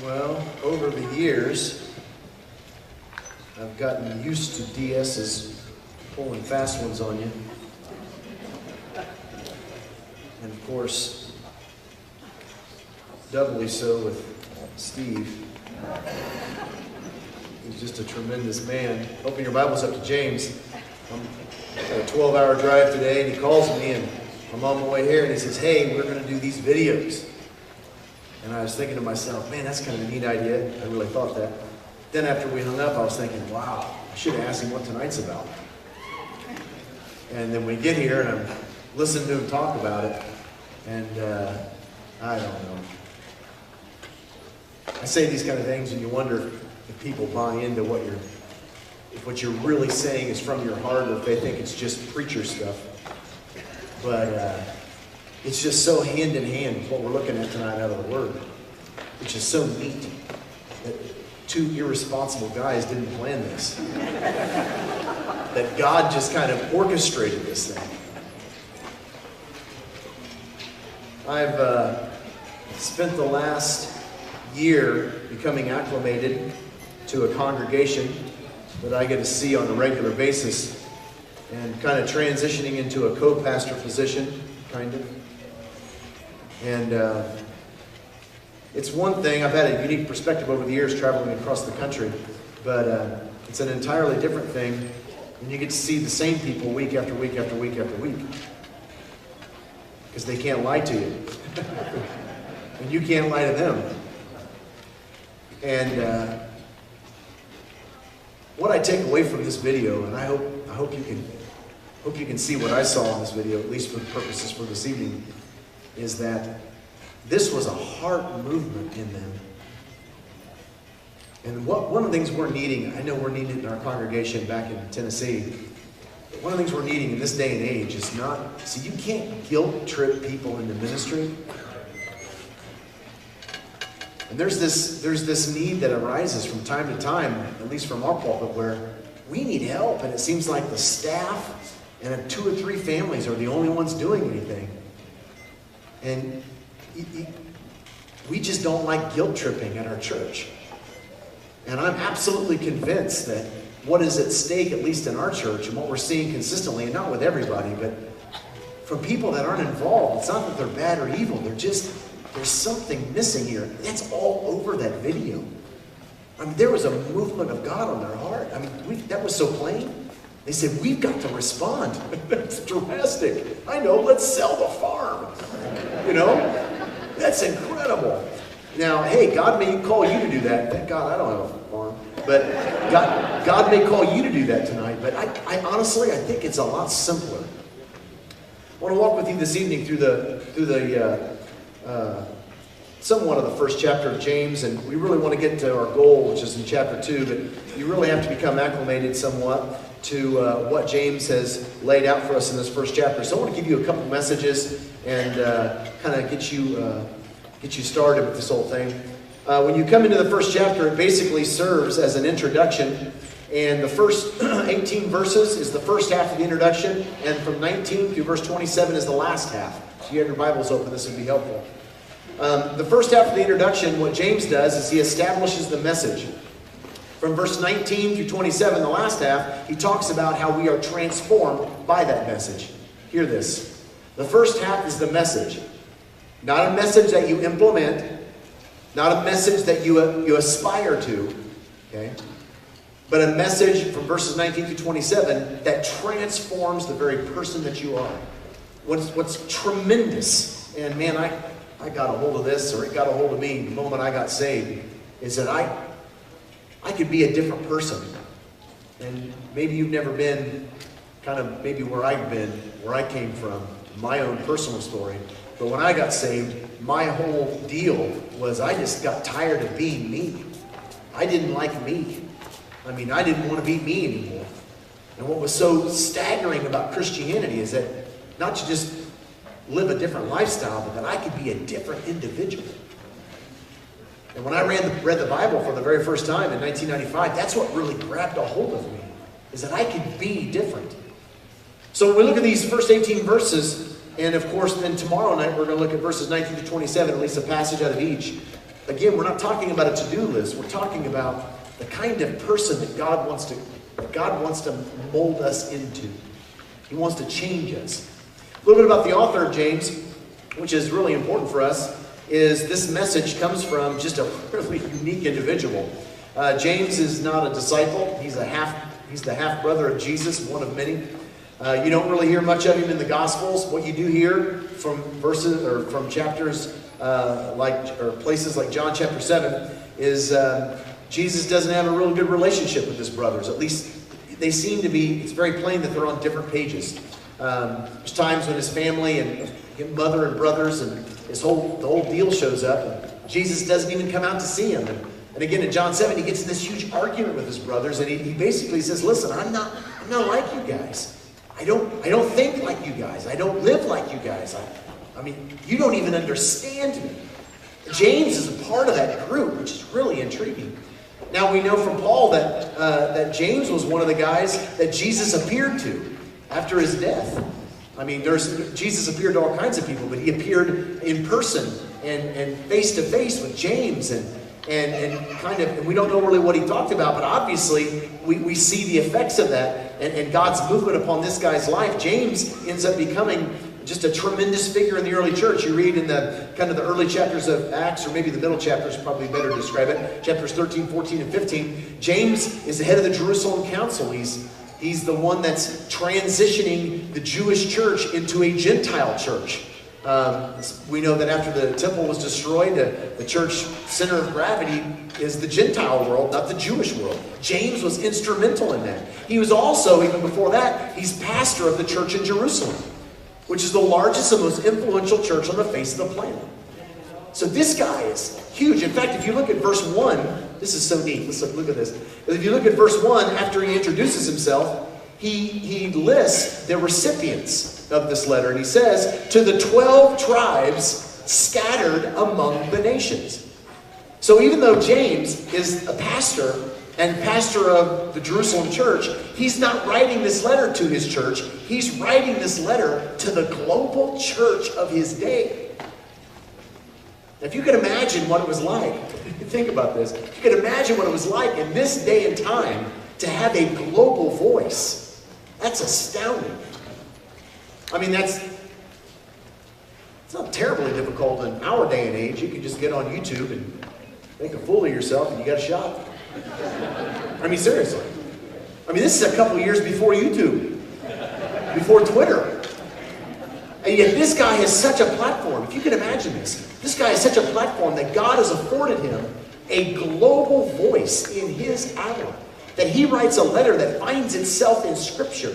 Well, over the years, I've gotten used to DS's pulling fast ones on you. And of course, doubly so with Steve. He's just a tremendous man. Open your Bibles up to James. I'm at a 12-hour drive today, and he calls me, and I'm on my way here, and he says, "Hey, we're going to do these videos." And I was thinking to myself, man, that's kind of a neat idea. I really thought that. Then after we hung up, I was thinking, wow, I should have asked him what tonight's about. And then we get here, and I'm listening to him talk about it, and I don't know. I say these kind of things, and you wonder if people buy into if what you're really saying is from your heart, or if they think it's just preacher stuff. But it's just so hand in hand with what we're looking at tonight out of the Word, which is so neat that two irresponsible guys didn't plan this. That God just kind of orchestrated this thing. I've spent the last year becoming acclimated to a congregation that I get to see on a regular basis and kind of transitioning into a co-pastor position, kind of. And it's one thing, I've had a unique perspective over the years traveling across the country, but it's an entirely different thing when you get to see the same people week after week after week after week. Because they can't lie to you. And you can't lie to them. And what I take away from this video, and I hope you can see what I saw in this video, at least for the purposes for this evening, is that this was a heart movement in them. And one of the things we're needing, I know we're needing it in our congregation back in Tennessee, but one of the things we're needing in this day and age is not, see, you can't guilt trip people into ministry. And there's this need that arises from time to time, at least from our pulpit, where we need help, and it seems like the staff and 2 or 3 families are the only ones doing anything. And we just don't like guilt tripping at our church. And I'm absolutely convinced that what is at stake, at least in our church, and what we're seeing consistently, and not with everybody, but from people that aren't involved, it's not that they're bad or evil, there's something missing here. That's all over that video. I mean, there was a movement of God on their heart. I mean, that was so plain. They said, we've got to respond. That's drastic. I know, let's sell the farm. You know? That's incredible. Now, hey, God may call you to do that. Thank God I don't have a farm. But God may call you to do that tonight. But I honestly, I think it's a lot simpler. I want to walk with you this evening through the somewhat of the first chapter of James, and we really want to get to our goal, which is in chapter 2, but you really have to become acclimated somewhat to what James has laid out for us in this first chapter. So I want to give you a couple messages and kind of get you started with this whole thing. When you come into the first chapter, it basically serves as an introduction, and the first 18 verses is the first half of the introduction, and from 19 through verse 27 is the last half. So you have your Bibles open, this would be helpful. The first half of the introduction, what James does is he establishes the message. From verse 19 through 27, the last half, he talks about how we are transformed by that message. Hear this. The first half is the message. Not a message that you implement, not a message that you aspire to, okay? But a message from verses 19 through 27 that transforms the very person that you are. What's tremendous, and man, I got a hold of this, or it got a hold of me the moment I got saved, is that I could be a different person. And maybe you've never been kind of maybe where I've been, where I came from, my own personal story. But when I got saved, my whole deal was I just got tired of being me. I didn't like me. I mean, I didn't want to be me anymore. And what was so staggering about Christianity is that not to just live a different lifestyle, but that I could be a different individual. And when I read the Bible for the very first time in 1995, that's what really grabbed a hold of me, is that I could be different. So when we look at these first 18 verses, and of course then tomorrow night we're going to look at verses 19 to 27, at least a passage out of each. again, we're not talking about a to-do list. We're talking about the kind of person that God wants to mold us into. He wants to change us. A little bit about the author of James, which is really important for us, is this message comes from just a really unique individual. James is not a disciple. He's the half brother of Jesus, one of many. You don't really hear much of him in the Gospels. What you do hear from verses or from chapters places like John chapter 7 is Jesus doesn't have a real good relationship with his brothers. At least they seem to be. It's very plain that they're on different pages. There's times when his family and mother and brothers and the whole deal shows up, and Jesus doesn't even come out to see him. And again, in John 7, he gets in this huge argument with his brothers, and he basically says, "Listen, I'm not like you guys. I don't think like you guys. I don't live like you guys. I mean, you don't even understand me." James is a part of that group, which is really intriguing. Now we know from Paul that James was one of the guys that Jesus appeared to after his death. I mean, Jesus appeared to all kinds of people, but he appeared in person and face to face with James and we don't know really what he talked about, but obviously we see the effects of that and God's movement upon this guy's life. James ends up becoming just a tremendous figure in the early church. You read in the kind of the early chapters of Acts, or maybe the middle chapters, probably better to describe it, chapters 13, 14, and 15. James is the head of the Jerusalem council. He's the one that's transitioning the Jewish church into a Gentile church. We know that after the temple was destroyed, the church center of gravity is the Gentile world, not the Jewish world. James was instrumental in that. He was also, even before that, he's pastor of the church in Jerusalem, which is the largest and most influential church on the face of the planet. So this guy is huge. In fact, if you look at verse 1, this is so neat. Let's look at this. If you look at verse 1, after he introduces himself, he lists the recipients of this letter. And he says, to the 12 tribes scattered among the nations. So even though James is a pastor and pastor of the Jerusalem church, he's not writing this letter to his church. He's writing this letter to the global church of his day. If you could imagine what it was like, think about this. If you could imagine what it was like in this day and time to have a global voice, that's astounding. I mean, it's not terribly difficult in our day and age. You can just get on YouTube and make a fool of yourself and you got a shot. I mean, seriously. I mean, this is a couple years before YouTube, before Twitter. And yet this guy has such a platform. If you can imagine this guy has such a platform that God has afforded him a global voice in his hour. That he writes a letter that finds itself in Scripture,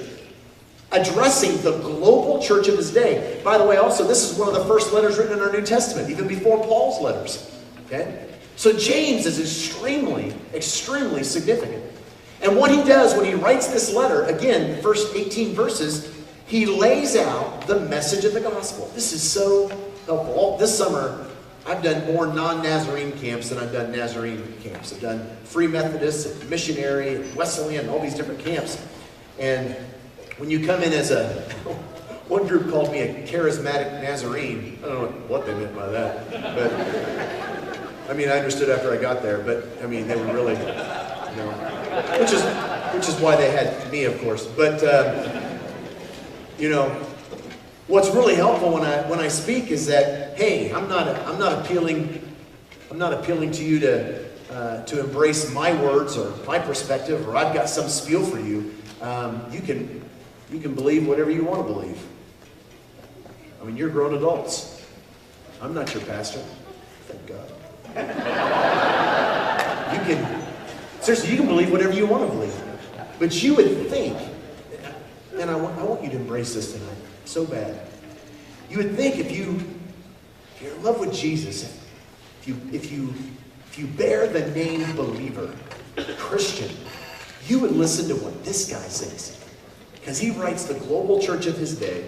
addressing the global church of his day. By the way, also, this is one of the first letters written in our New Testament, even before Paul's letters. Okay? So James is extremely, extremely significant. And what he does when he writes this letter, again, first 18 verses, he lays out the message of the gospel. This is so helpful. This summer, I've done more non-Nazarene camps than I've done Nazarene camps. I've done Free Methodist, Missionary, Wesleyan, all these different camps. And when you come in as one group called me a charismatic Nazarene. I don't know what they meant by that. But, I mean, I understood after I got there, but, I mean, they were really, which is why they had me, of course. But, what's really helpful when I speak is that, hey, I'm not appealing to you to embrace my words or my perspective, or I've got some spiel for you. You can believe whatever you want to believe. I mean, you're grown adults. I'm not your pastor. Thank God. You can believe whatever you want to believe. But you would think, and I want you to embrace this tonight so bad. You would think if you're in love with Jesus, if you bear the name believer, Christian, you would listen to what this guy says. Because he writes the global church of his day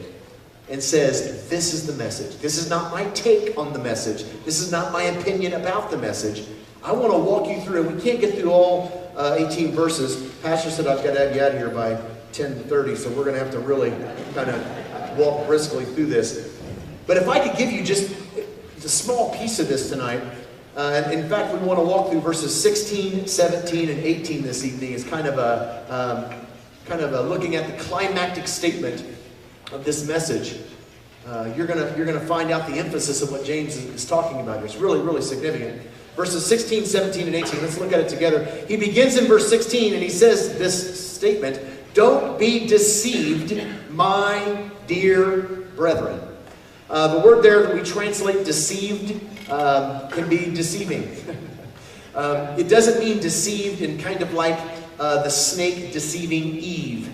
and says, this is the message. This is not my take on the message. This is not my opinion about the message. I want to walk you through it. We can't get through all 18 verses. Pastor said I've got to have you out of here by 10:30, so we're going to have to really kind of walk briskly through this. But if I could give you just a small piece of this tonight, And in fact, we want to walk through verses 16, 17, and 18 this evening as kind of a looking at the climactic statement of this message. You're gonna find out the emphasis of what James is talking about here. It's really, really significant. Verses 16, 17, and 18. Let's look at it together. He begins in verse 16, and he says this statement, "Don't be deceived, my dear brethren." The word there that we translate deceived can be deceiving. It doesn't mean deceived in kind of like the snake deceiving Eve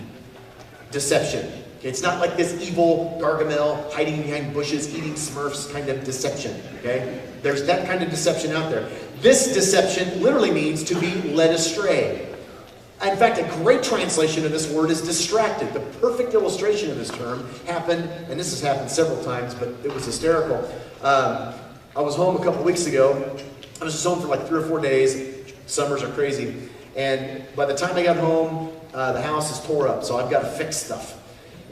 deception. It's not like this evil Gargamel hiding behind bushes, eating Smurfs kind of deception. Okay? There's that kind of deception out there. This deception literally means to be led astray. In fact, a great translation of this word is distracted. The perfect illustration of this term happened, and this has happened several times, but it was hysterical. I was home a couple weeks ago. I was just home for like 3 or 4 days. Summers are crazy. And by the time I got home, the house is tore up, so I've got to fix stuff.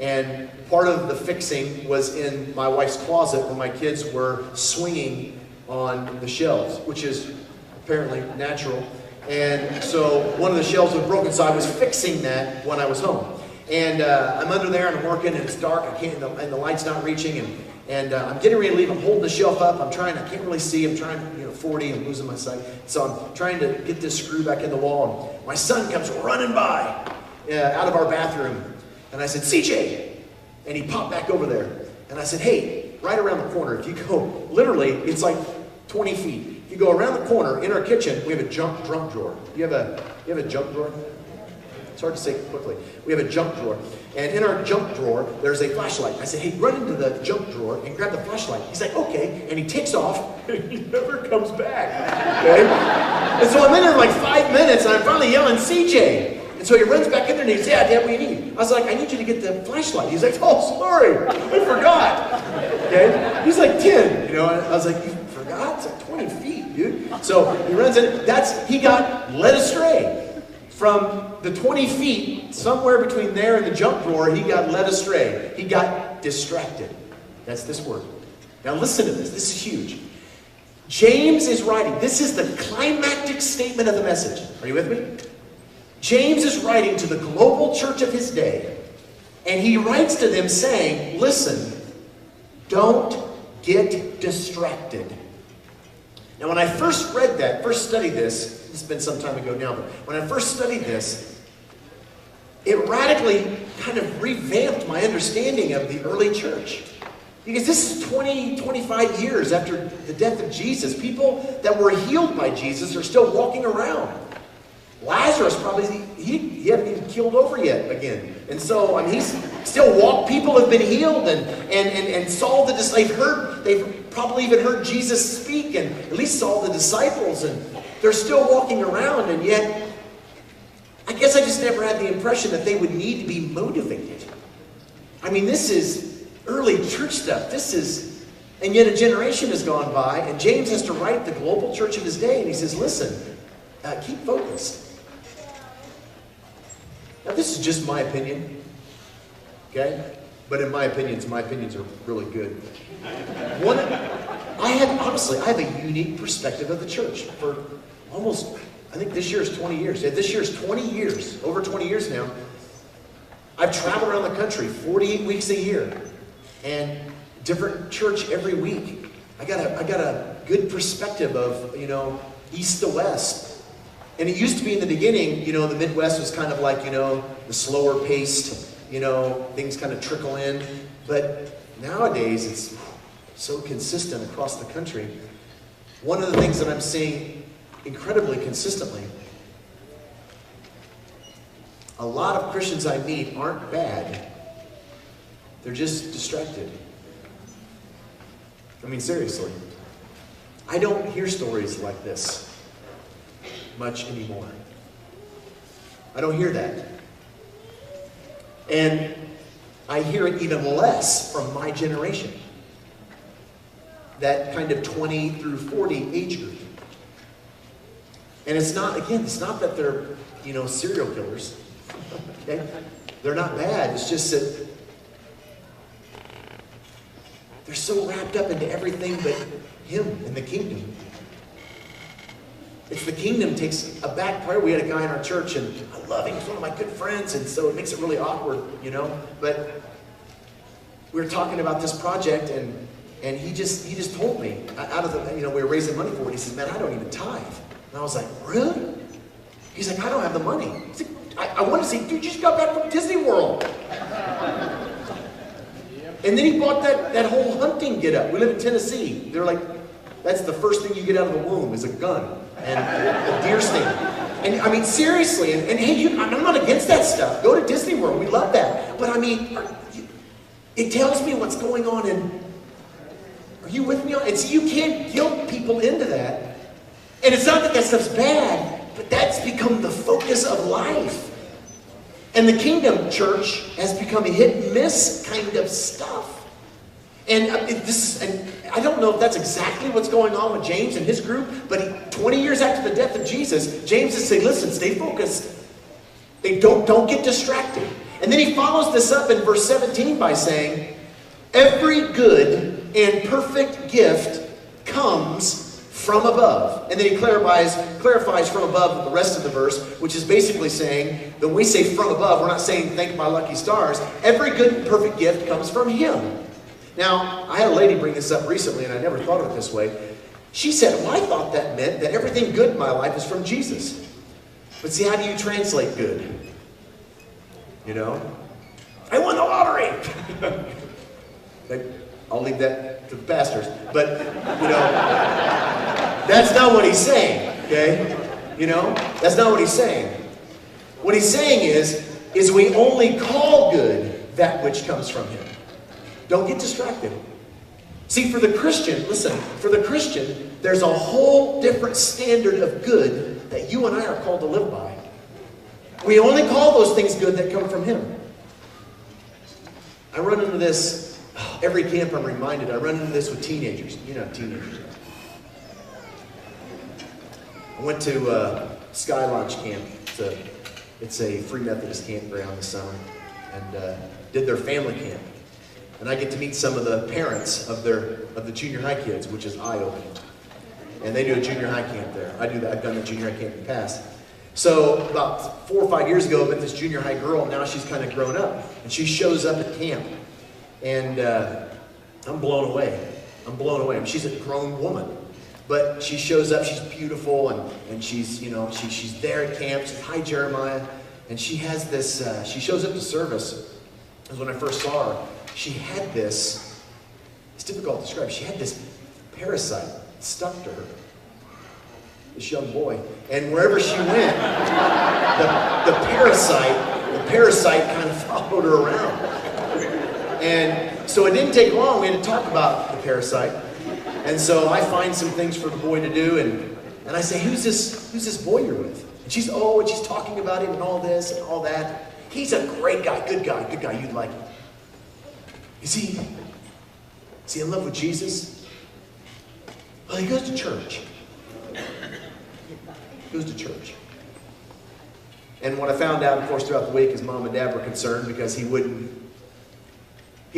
And part of the fixing was in my wife's closet where my kids were swinging on the shelves, which is apparently natural. And so one of the shelves was broken, so I was fixing that when I was home. And I'm under there and I'm working and it's dark, and the light's not reaching, and I'm getting ready to leave. I'm holding the shelf up. I can't really see. I'm trying, 40, I'm losing my sight. So I'm trying to get this screw back in the wall. And my son comes running by out of our bathroom. And I said, "CJ!" And he popped back over there. And I said, "Hey, right around the corner, if you go, literally, it's like 20 feet. If you go around the corner in our kitchen, we have a junk drawer. You have a junk drawer? It's hard to say quickly. We have a junk drawer. And in our junk drawer, there's a flashlight. I said, "Hey, run into the junk drawer and grab the flashlight." He's like, "Okay." And he takes off, and he never comes back. Okay? And so I'm in there like 5 minutes, and I'm finally yelling, "CJ!" And so he runs back in there and he says, "Yeah, Dad, what do you need?" I was like, "I need you to get the flashlight." He's like, "Oh, sorry, I forgot." Okay? He's like 10, And I was like, "You forgot? It's like 20 feet, dude." So he runs in. He got led astray. From the 20 feet, somewhere between there and the junk drawer, he got led astray. He got distracted. That's this word. Now listen to this. This is huge. James is writing. This is the climactic statement of the message. Are you with me? James is writing to the global church of his day, and he writes to them saying, listen, don't get distracted. Now, when I first studied this, it's been some time ago now, but when I first studied this, it radically kind of revamped my understanding of the early church. Because this is 25 years after the death of Jesus. People that were healed by Jesus are still walking around. Lazarus probably, he hadn't even keeled over yet again. And so, he's still walked. People have been healed and saw they've probably even heard Jesus speak and at least saw the disciples, and they're still walking around, and yet, I guess I just never had the impression that they would need to be motivated. This is early church stuff. And yet a generation has gone by, and James has to write the global church of his day, and he says, listen, keep focused. Now, this is just my opinion, okay? But in my opinions are really good. I have a unique perspective of the church for almost, I think this year is 20 years. Yeah, this year is 20 years, over 20 years now. I've traveled around the country 48 weeks a year, and different church every week. I got a good perspective of, east to west. And it used to be in the beginning, the Midwest was kind of like, the slower paced, things kind of trickle in. But nowadays, it's so consistent across the country. One of the things that I'm seeing incredibly consistently, a lot of Christians I meet aren't bad. They're just distracted. Seriously. I don't hear stories like this much anymore. I don't hear that. And I hear it even less from my generation. That kind of 20 through 40 age group. And it's not that they're, serial killers. Okay? They're not bad. It's just that they're so wrapped up into everything but Him and the kingdom. It's the kingdom takes a back priority. We had a guy in our church, and I love him. He's one of my good friends, and so it makes it really awkward, you know. But we were talking about this project, and he just told me out of the, you know, we were raising money for it. He says, "Man, I don't even tithe." And I was like, "Really?" He's like, "I don't have the money." He's like, I wanted to say, "Dude, you just got back from Disney World." And then he bought that whole hunting get-up. We live in Tennessee. They're like, that's the first thing you get out of the womb is a gun and a deer stand. And I mean, seriously, and hey, I'm not against that stuff. Go to Disney World. We love that. But I mean, it tells me what's going on in, are you with me on it? And so you can't guilt people into that. And it's not that that stuff's bad, but that's become the focus of life. And the kingdom church has become a hit and miss kind of stuff. And I don't know if that's exactly what's going on with James and his group, but 20 years after the death of Jesus, James is saying, listen, stay focused. Don't get distracted. And then he follows this up in verse 17 by saying, every good and perfect gift comes from above. And then he clarifies from above the rest of the verse, which is basically saying that when we say from above, we're not saying thank my lucky stars. Every good and perfect gift comes from him. Now, I had a lady bring this up recently, and I never thought of it this way. She said, well, I thought that meant that everything good in my life is from Jesus. But see, how do you translate good? You know? I won the lottery! I'll leave that to the pastors. But, you know, that's not what he's saying, okay? You know? That's not what he's saying. What he's saying is we only call good that which comes from him. Don't get distracted. See, for the Christian, listen, for the Christian, there's a whole different standard of good that you and I are called to live by. We only call those things good that come from him. I run into this, every camp I'm reminded, I run into this with teenagers. You know teenagers. I went to Sky Launch Camp. It's a free Methodist campground this summer. And did their family camp. And I get to meet some of the parents of the junior high kids, which is eye-opening. And they do a junior high camp there. I do that. I've done the junior high camp in the past. So about 4 or 5 years ago, I met this junior high girl. Now she's kind of grown up. And she shows up at camp. And I'm blown away. I'm blown away. I mean, she's a grown woman. But she shows up. She's beautiful. And she's, you know, she's there at camp. She's, hi, Jeremiah. And she has this, she shows up to service. Because when I first saw her, she had this, it's difficult to describe, she had this parasite stuck to her, this young boy. And wherever she went, the parasite kind of followed her around. And so it didn't take long, we had to talk about the parasite. And so I find some things for the boy to do, and I say, who's this boy you're with? And she's talking about him and all this and all that. He's a great guy, good guy, you'd like him. Is he in love with Jesus? Well, he goes to church. He goes to church. And what I found out, of course, throughout the week, his mom and dad were concerned because he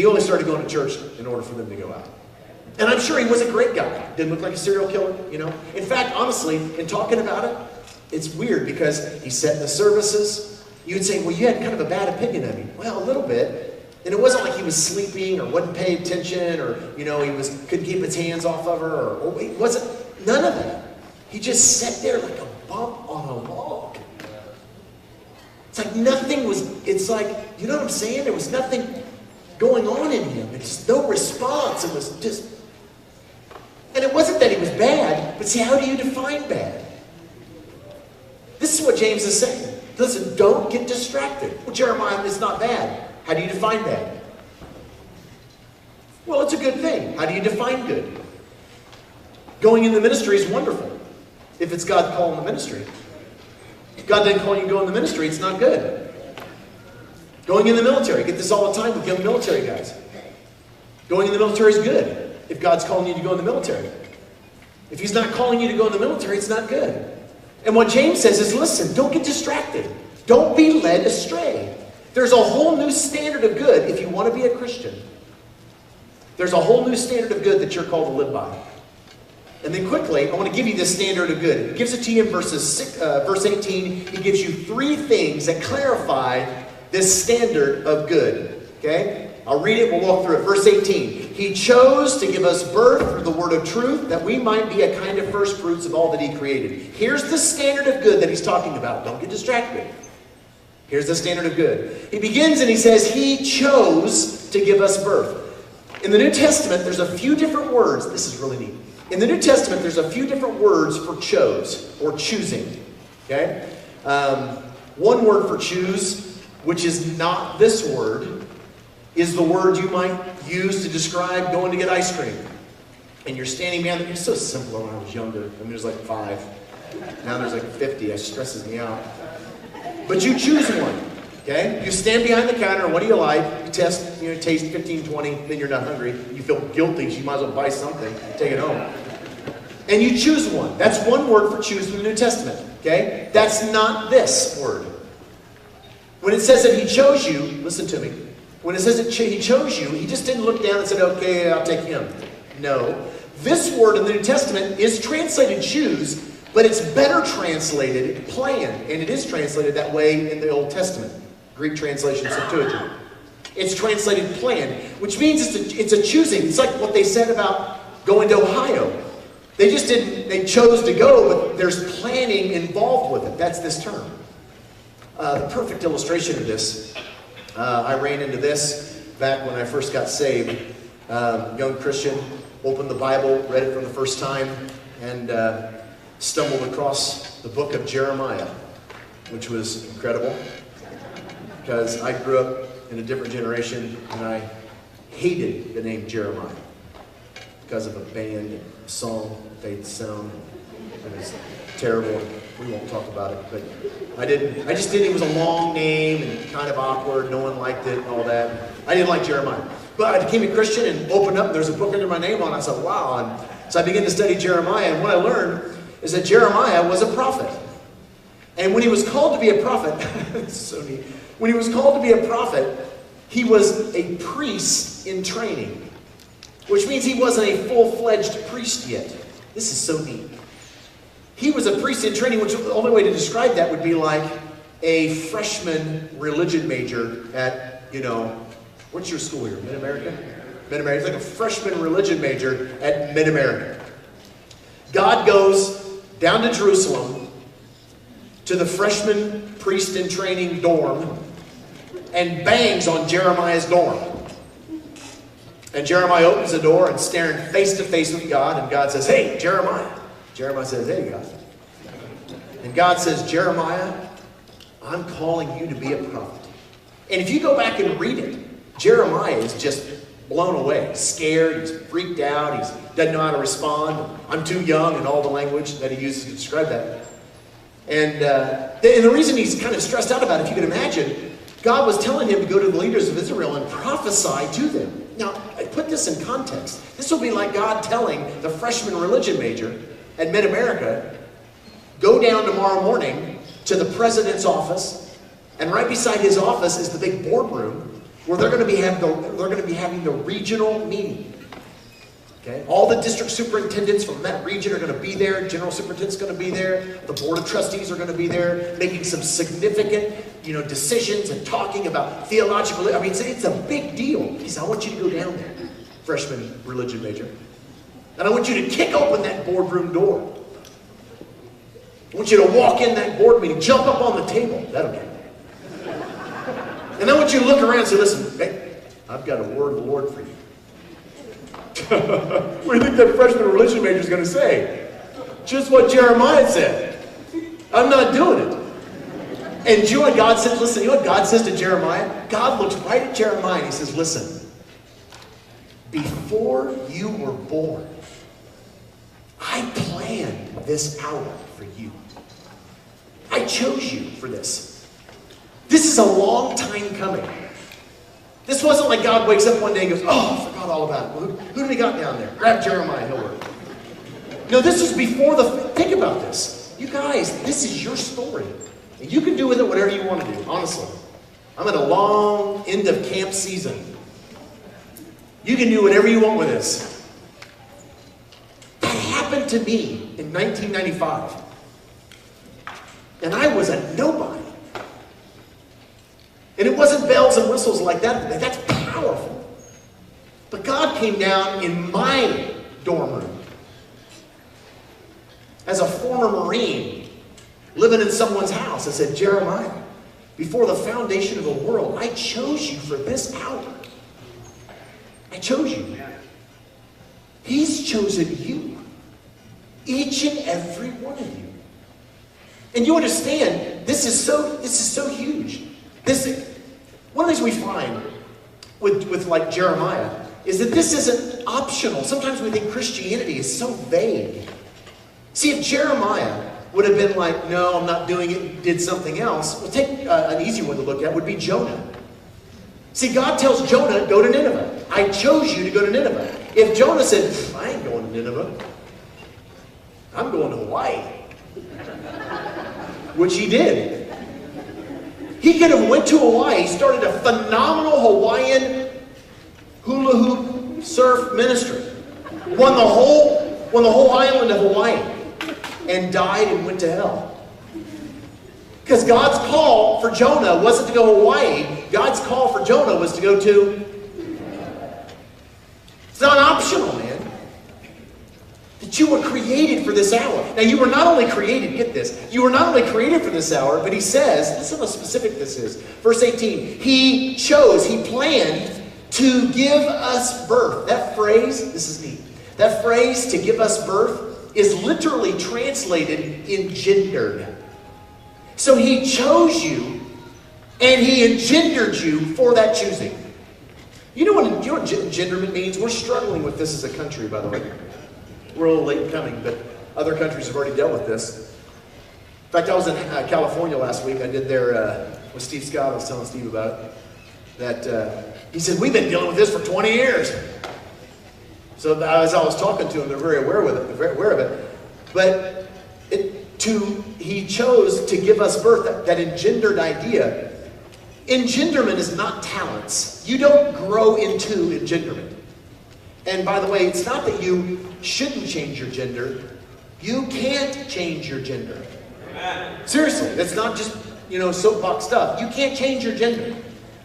only started going to church in order for them to go out. And I'm sure he was a great guy. Didn't look like a serial killer, you know. In fact, honestly, in talking about it, it's weird because he sat in the services. You'd say, well, you had kind of a bad opinion of him. Well, a little bit. And it wasn't like he was sleeping or wasn't paying attention or, you know, couldn't keep his hands off of her or it wasn't, none of that. He just sat there like a bump on a log. It's like nothing was, it's like, you know what I'm saying? There was nothing going on in him. It's just no response. It was just, and it wasn't that he was bad, but see, how do you define bad? This is what James is saying. Listen, don't get distracted. Well, Jeremiah, it's not bad. How do you define bad? Well, it's a good thing. How do you define good? Going in the ministry is wonderful. If it's God calling the ministry. If God didn't call you to go in the ministry, it's not good. Going in the military. I get this all the time with young military guys. Going in the military is good. If God's calling you to go in the military. If he's not calling you to go in the military, it's not good. And what James says is, listen, don't get distracted. Don't be led astray. There's a whole new standard of good if you want to be a Christian. There's a whole new standard of good that you're called to live by. And then quickly, I want to give you this standard of good. He gives it to you in verse 18. He gives you 3 things that clarify this standard of good. Okay? I'll read it, we'll walk through it. Verse 18. He chose to give us birth through the word of truth, that we might be a kind of first fruits of all that he created. Here's the standard of good that he's talking about. Don't get distracted. Here's the standard of good. He begins and he says, he chose to give us birth. In the New Testament, there's a few different words. This is really neat. In the New Testament, there's a few different words for chose, or choosing. Okay? One word for choose, which is not this word, is the word you might use to describe going to get ice cream. And you're standing behind it. It's so simple when I was younger. I mean, there's like 5. Now there's like 50. It stresses me out. But you choose one. Okay? You stand behind the counter. What do you like? You test, taste 15, 20. Then you're not hungry. You feel guilty. So you might as well buy something. Take it home. And you choose one. That's one word for choose in the New Testament. Okay? That's not this word. When it says that he chose you, listen to me. When it says that he chose you, he just didn't look down and said, okay, I'll take him. No. This word in the New Testament is translated choose, but it's better translated plan. And it is translated that way in the Old Testament. Greek translation, Septuagint. It's translated plan, which means it's a choosing. It's like what they said about going to Ohio. They chose to go, but there's planning involved with it. That's this term. The perfect illustration of this, I ran into this back when I first got saved. Young Christian, opened the Bible, read it for the first time, and stumbled across the book of Jeremiah, which was incredible because I grew up in a different generation and I hated the name Jeremiah because of a band, a song, faith sound. It was terrible. We won't talk about it, but I just didn't. It was a long name and kind of awkward. No one liked it and all that. I didn't like Jeremiah. But I became a Christian and opened up, and there's a book under my name on it. I said, wow. And so I began to study Jeremiah, and what I learned is that Jeremiah was a prophet. And when he was called to be a prophet, it's so neat. When he was called to be a prophet, he was a priest in training, which means he wasn't a full-fledged priest yet. This is so neat. He was a priest in training, which the only way to describe that would be like a freshman religion major at, what's your school here? Mid-America? Mid-America. It's like a freshman religion major at Mid-America. God goes down to Jerusalem to the freshman priest in training dorm and bangs on Jeremiah's dorm. And Jeremiah opens the door and staring face to face with God, and God says, hey, Jeremiah. Jeremiah says, hey, God. And God says, Jeremiah, I'm calling you to be a prophet. And if you go back and read it, Jeremiah is just blown away, scared, he's freaked out, he doesn't know how to respond. I'm too young, and all the language that he uses to describe that. And the reason he's kind of stressed out about it, if you can imagine, God was telling him to go to the leaders of Israel and prophesy to them. Now, I put this in context. This will be like God telling the freshman religion major at Mid-America, go down tomorrow morning to the president's office, and right beside his office is the big boardroom where they're going to be having the regional meeting. Okay? All the district superintendents from that region are going to be there. General superintendent's going to be there. The board of trustees are going to be there, making some significant, decisions and talking about theological. I mean, it's a big deal. He said, I want you to go down there, freshman religion major, and I want you to kick open that boardroom door. I want you to walk in that board meeting, jump up on the table. That'll get it. And I want you to look around and say, listen, hey, I've got a word of the Lord for you. What do you think that freshman religion major is going to say? Just what Jeremiah said. I'm not doing it. And you know what God said? Listen, you know what God says to Jeremiah? God looks right at Jeremiah and he says, listen, before you were born, I planned this hour for you. I chose you for this. This is a long time coming. This wasn't like God wakes up one day and goes, oh, I forgot all about it. Well, who do we got down there? Grab Jeremiah, he'll work. No, this was before think about this. You guys, this is your story. And you can do with it whatever you want to do, honestly. I'm at a long end of camp season. You can do whatever you want with this. That happened to me in 1995. And I was a nobody. And it wasn't bells and whistles like that. That's powerful. But God came down in my dorm room as a former Marine living in someone's house and said, Jeremiah, before the foundation of the world, I chose you for this hour. I chose you. He's chosen you. Each and every one of you. And you understand, this is so huge. One of the things we find with like Jeremiah is that this isn't optional. Sometimes we think Christianity is so vague. See, if Jeremiah would have been like, no, I'm not doing it, did something else, well, take an easy one to look at would be Jonah. See, God tells Jonah, go to Nineveh. I chose you to go to Nineveh. If Jonah said, I ain't going to Nineveh, I'm going to Hawaii, which he did. He could have went to Hawaii, started a phenomenal Hawaiian hula hoop surf ministry, won the whole island of Hawaii, and died and went to hell. Because God's call for Jonah wasn't to go to Hawaii. God's call for Jonah was to go to... It's not optional, man. That you were created for this hour. Now, you were not only created, get this, you were not only created for this hour, but he says, listen how specific this is. Verse 18, he chose, he planned to give us birth. That phrase, this is neat. That phrase, to give us birth, is literally translated engendered. So he chose you, and he engendered you for that choosing. You know what engenderment means? We're struggling with this as a country, by the way. We're a little late in coming, but other countries have already dealt with this. In fact, I was in California last week. I did there with Steve Scott. I was telling Steve about it. That he said, we've been dealing with this for 20 years. So as I was talking to him, they're very aware of it. But he chose to give us birth, that engendered idea. Engenderment is not talents. You don't grow into engenderment. And by the way, it's not that you shouldn't change your gender. You can't change your gender. Seriously, that's not just, soapbox stuff. You can't change your gender.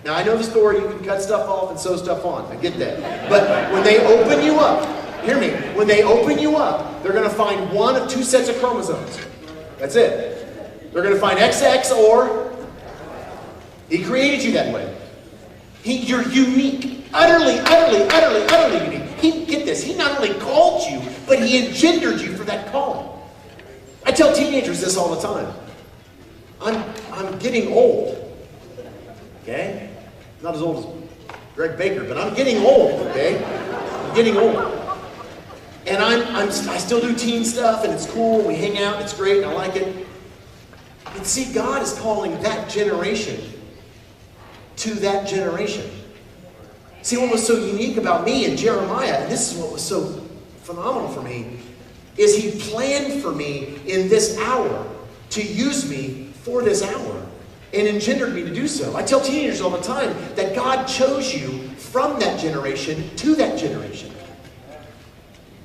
Now, I know the story, you can cut stuff off and sew stuff on. I get that. But when they open you up, hear me, when they open you up, they're going to find one of two sets of chromosomes. That's it. They're going to find XX or... He created you that way. You're unique. Utterly, utterly, utterly, utterly unique. Get this, he not only called you, but he engendered you for that calling. I tell teenagers this all the time. I'm getting old. Okay? Not as old as Greg Baker, but I'm getting old, okay? I'm getting old. And I still do teen stuff, and it's cool, and we hang out, and it's great, and I like it. But see, God is calling that generation to that generation. See, what was so unique about me and Jeremiah, and this is what was so phenomenal for me, is he planned for me in this hour to use me for this hour and engendered me to do so. I tell teenagers all the time that God chose you from that generation to that generation.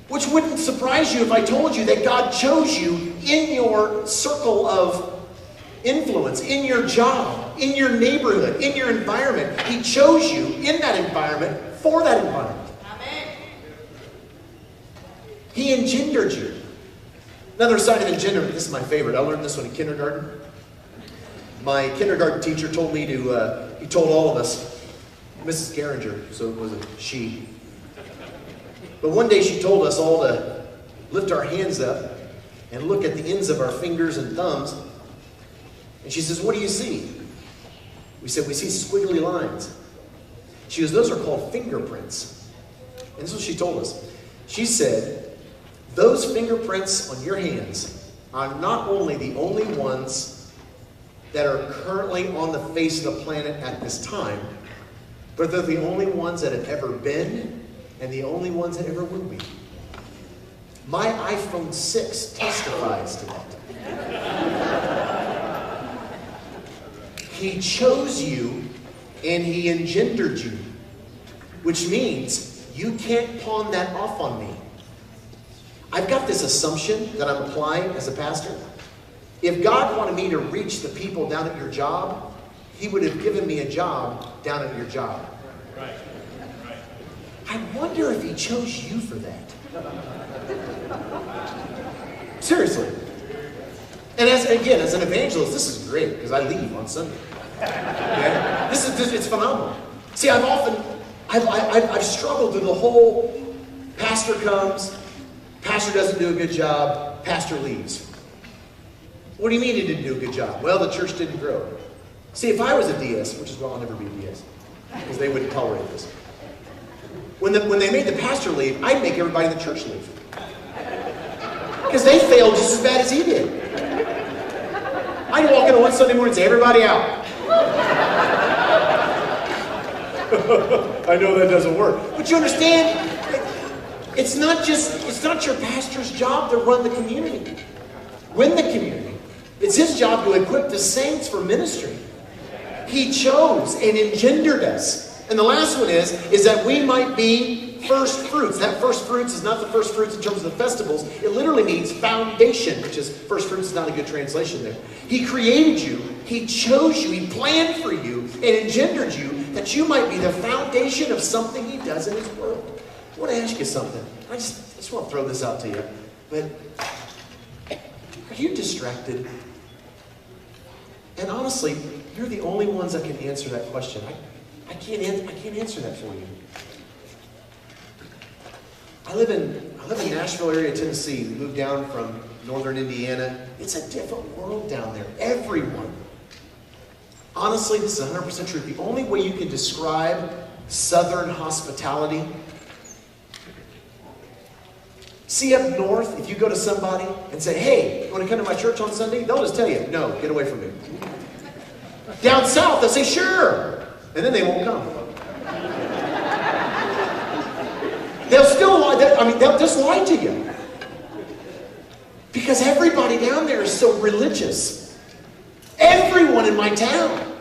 Which wouldn't surprise you if I told you that God chose you in your circle of influence, in your job, in your neighborhood, in your environment. He chose you in that environment for that environment. Amen. He engendered you. Another side of engenderment, this is my favorite. I learned this one in kindergarten. My kindergarten teacher told me he told all of us, Mrs. Garinger, so it was a she. But one day she told us all to lift our hands up and look at the ends of our fingers and thumbs. And she says, what do you see? We said, we see squiggly lines. She goes, those are called fingerprints. And this is what she told us. She said, those fingerprints on your hands are not only the only ones that are currently on the face of the planet at this time, but they're the only ones that have ever been and the only ones that ever will be. My iPhone 6 testifies to that. He chose you and he engendered you, which means you can't pawn that off on me. I've got this assumption that I'm applying as a pastor. If God wanted me to reach the people down at your job, he would have given me a job down at your job. Right. Right. I wonder if he chose you for that. Seriously. And as an evangelist, this is great because I leave on Sunday. Okay? It's phenomenal. See, I've struggled through the whole pastor comes, pastor doesn't do a good job, pastor leaves. What do you mean he didn't do a good job? Well, the church didn't grow. See, if I was a DS, which is why I'll never be a DS, because they wouldn't tolerate this. When they made the pastor leave, I'd make everybody in the church leave. Because they failed just as bad as he did. I'd walk in on one Sunday morning and say, everybody out. I know that doesn't work. But you understand, it's not your pastor's job to run the community. Win the community. It's his job to equip the saints for ministry. He chose and engendered us. And the last one is that we might be first fruits. That first fruits is not the first fruits in terms of the festivals. It literally means foundation, which is first fruits is not a good translation there. He created you. He chose you. He planned for you and engendered you that you might be the foundation of something he does in his world. I want to ask you something. I just want to throw this out to you. But are you distracted? And honestly, you're the only ones that can answer that question. I can't answer that for you. I live in Nashville area, Tennessee. We moved down from northern Indiana. It's a different world down there. Everyone. Honestly, this is 100% true. The only way you can describe southern hospitality. See, up north, if you go to somebody and say, hey, you want to come to my church on Sunday? They'll just tell you, no, get away from me. Down south, they'll say, sure. And then they won't come. They'll still lie. They'll just lie to you. Because everybody down there is so religious. Everyone in my town.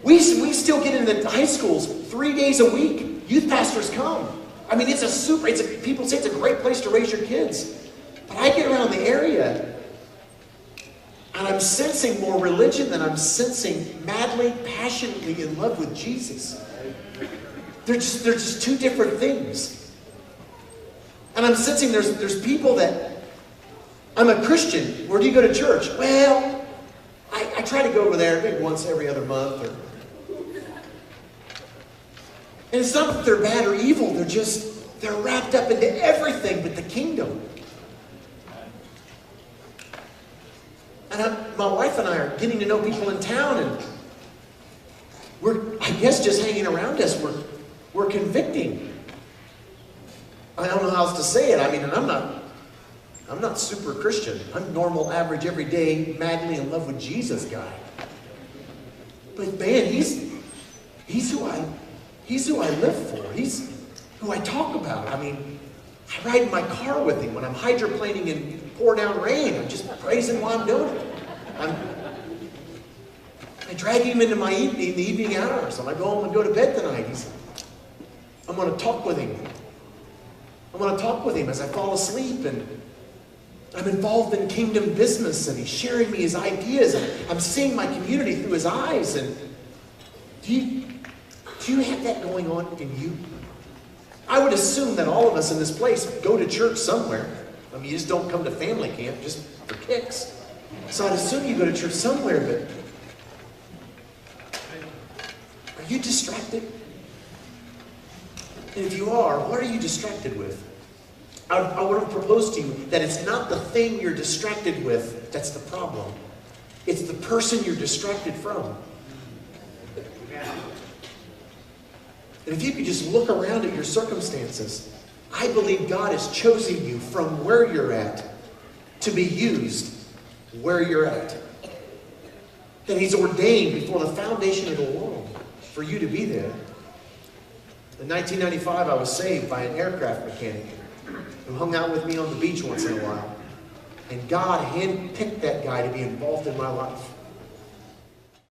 We still get into the high schools 3 days a week. Youth pastors come. People say it's a great place to raise your kids. But I get around the area and I'm sensing more religion than I'm sensing madly, passionately in love with Jesus. They're just two different things. And I'm sensing there's people that, I'm a Christian. Where do you go to church? Well, I try to go over there maybe once every other month. And it's not that they're bad or evil. They're wrapped up into everything but the kingdom. And my wife and I are getting to know people in town, and we're, I guess, just hanging around us. We're convicting. I don't know how else to say it. And I'm not super Christian. I'm normal, average, everyday, madly in love with Jesus guy. But man, he's who I live for. He's who I talk about. I ride in my car with him when I'm hydroplaning in pour down rain. I'm just praising while I'm doing it. I drag him into my the evening hours. When I go home and go to bed tonight, I'm going to talk with him. I'm going to talk with him as I fall asleep, and I'm involved in kingdom business, and he's sharing me his ideas, and I'm seeing my community through his eyes. And do you have that going on in you? I would assume that all of us in this place go to church somewhere. You just don't come to family camp just for kicks. So I'd assume you go to church somewhere, but are you distracted? And if you are, what are you distracted with? I want to propose to you that it's not the thing you're distracted with that's the problem. It's the person you're distracted from. And if you could just look around at your circumstances, I believe God has chosen you from where you're at to be used where you're at. That he's ordained before the foundation of the world for you to be there. In 1995, I was saved by an aircraft mechanic who hung out with me on the beach once in a while. And God handpicked that guy to be involved in my life.